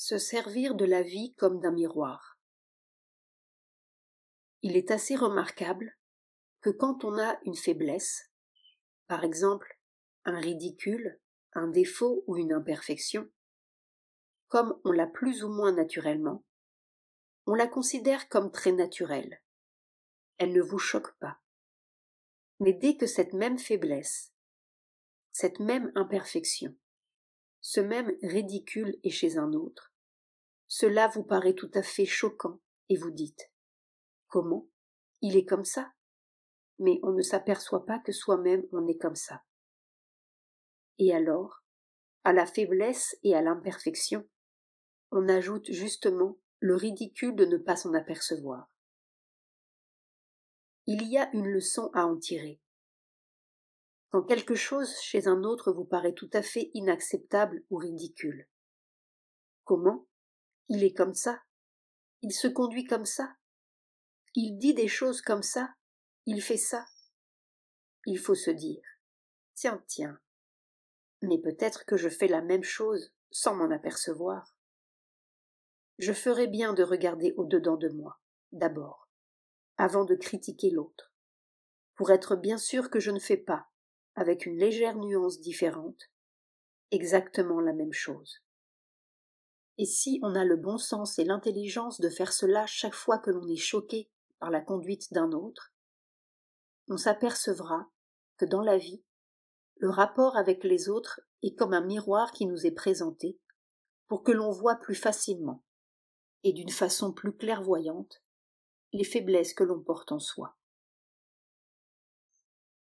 Se servir de la vie comme d'un miroir. Il est assez remarquable que quand on a une faiblesse, par exemple un ridicule, un défaut ou une imperfection, comme on l'a plus ou moins naturellement, on la considère comme très naturelle. Elle ne vous choque pas. Mais dès que cette même faiblesse, cette même imperfection, ce même ridicule est chez un autre, cela vous paraît tout à fait choquant et vous dites « Comment ? Il est comme ça ?» Mais on ne s'aperçoit pas que soi-même on est comme ça. Et alors, à la faiblesse et à l'imperfection, on ajoute justement le ridicule de ne pas s'en apercevoir. Il y a une leçon à en tirer. Quand quelque chose chez un autre vous paraît tout à fait inacceptable ou ridicule. Comment ? Il est comme ça. Il se conduit comme ça. Il dit des choses comme ça. Il fait ça. Il faut se dire, tiens, mais peut-être que je fais la même chose sans m'en apercevoir. Je ferais bien de regarder au-dedans de moi, d'abord, avant de critiquer l'autre, pour être bien sûr que je ne fais pas, avec une légère nuance différente, exactement la même chose. Et si on a le bon sens et l'intelligence de faire cela chaque fois que l'on est choqué par la conduite d'un autre, on s'apercevra que dans la vie, le rapport avec les autres est comme un miroir qui nous est présenté pour que l'on voie plus facilement et d'une façon plus clairvoyante les faiblesses que l'on porte en soi.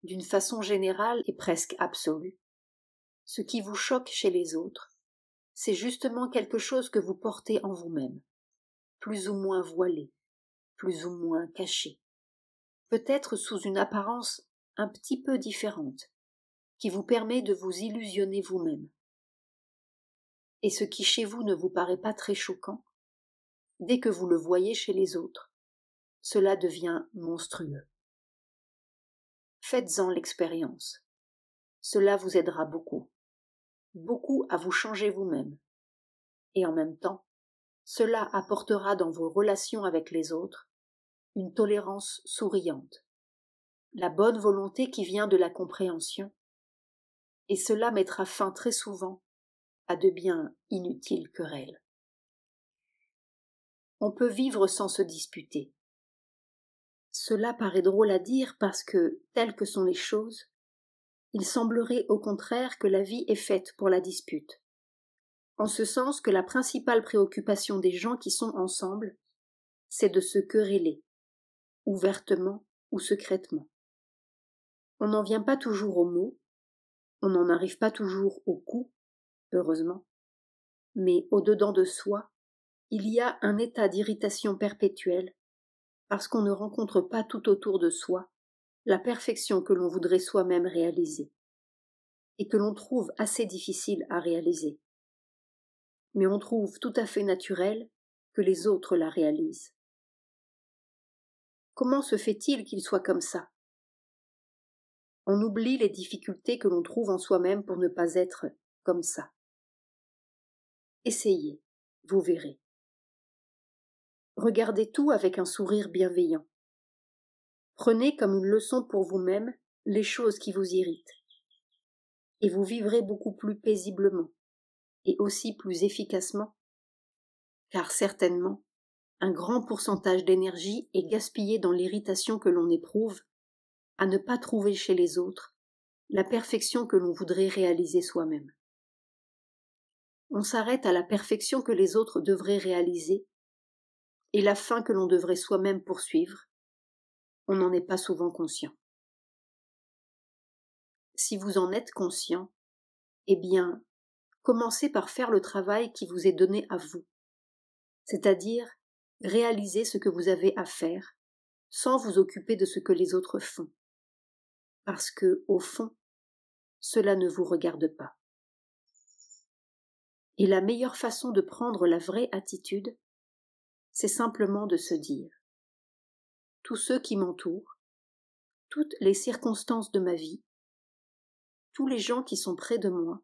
D'une façon générale et presque absolue, ce qui vous choque chez les autres, c'est justement quelque chose que vous portez en vous-même, plus ou moins voilé, plus ou moins caché, peut-être sous une apparence un petit peu différente, qui vous permet de vous illusionner vous-même. Et ce qui chez vous ne vous paraît pas très choquant, dès que vous le voyez chez les autres, cela devient monstrueux. Faites-en l'expérience. Cela vous aidera beaucoup à vous changer vous-même. Et en même temps, cela apportera dans vos relations avec les autres une tolérance souriante, la bonne volonté qui vient de la compréhension, et cela mettra fin très souvent à de bien inutiles querelles. On peut vivre sans se disputer. Cela paraît drôle à dire parce que, telles que sont les choses, il semblerait au contraire que la vie est faite pour la dispute, en ce sens que la principale préoccupation des gens qui sont ensemble, c'est de se quereller, ouvertement ou secrètement. On n'en vient pas toujours aux mots, on n'en arrive pas toujours au coup, heureusement, mais au-dedans de soi, il y a un état d'irritation perpétuelle, parce qu'on ne rencontre pas tout autour de soi la perfection que l'on voudrait soi-même réaliser, et que l'on trouve assez difficile à réaliser. Mais on trouve tout à fait naturel que les autres la réalisent. Comment se fait-il qu'il soit comme ça ? On oublie les difficultés que l'on trouve en soi-même pour ne pas être comme ça. Essayez, vous verrez. Regardez tout avec un sourire bienveillant. Prenez comme une leçon pour vous-même les choses qui vous irritent. Et vous vivrez beaucoup plus paisiblement et aussi plus efficacement, car certainement, un grand pourcentage d'énergie est gaspillé dans l'irritation que l'on éprouve à ne pas trouver chez les autres la perfection que l'on voudrait réaliser soi-même. On s'arrête à la perfection que les autres devraient réaliser et la fin que l'on devrait soi-même poursuivre. On n'en est pas souvent conscient. Si vous en êtes conscient, eh bien, commencez par faire le travail qui vous est donné à vous, c'est-à-dire réaliser ce que vous avez à faire sans vous occuper de ce que les autres font, parce que, au fond, cela ne vous regarde pas. Et la meilleure façon de prendre la vraie attitude, c'est simplement de se dire « Tous ceux qui m'entourent, toutes les circonstances de ma vie, tous les gens qui sont près de moi,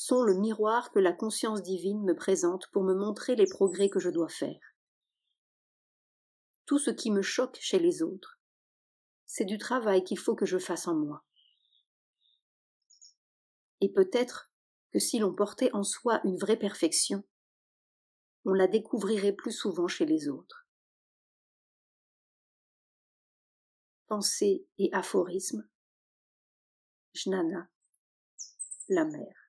sont le miroir que la conscience divine me présente pour me montrer les progrès que je dois faire. Tout ce qui me choque chez les autres, c'est du travail qu'il faut que je fasse en moi. Et peut-être que si l'on portait en soi une vraie perfection, on la découvrirait plus souvent chez les autres. Pensée et aphorisme, Jnana, la mère.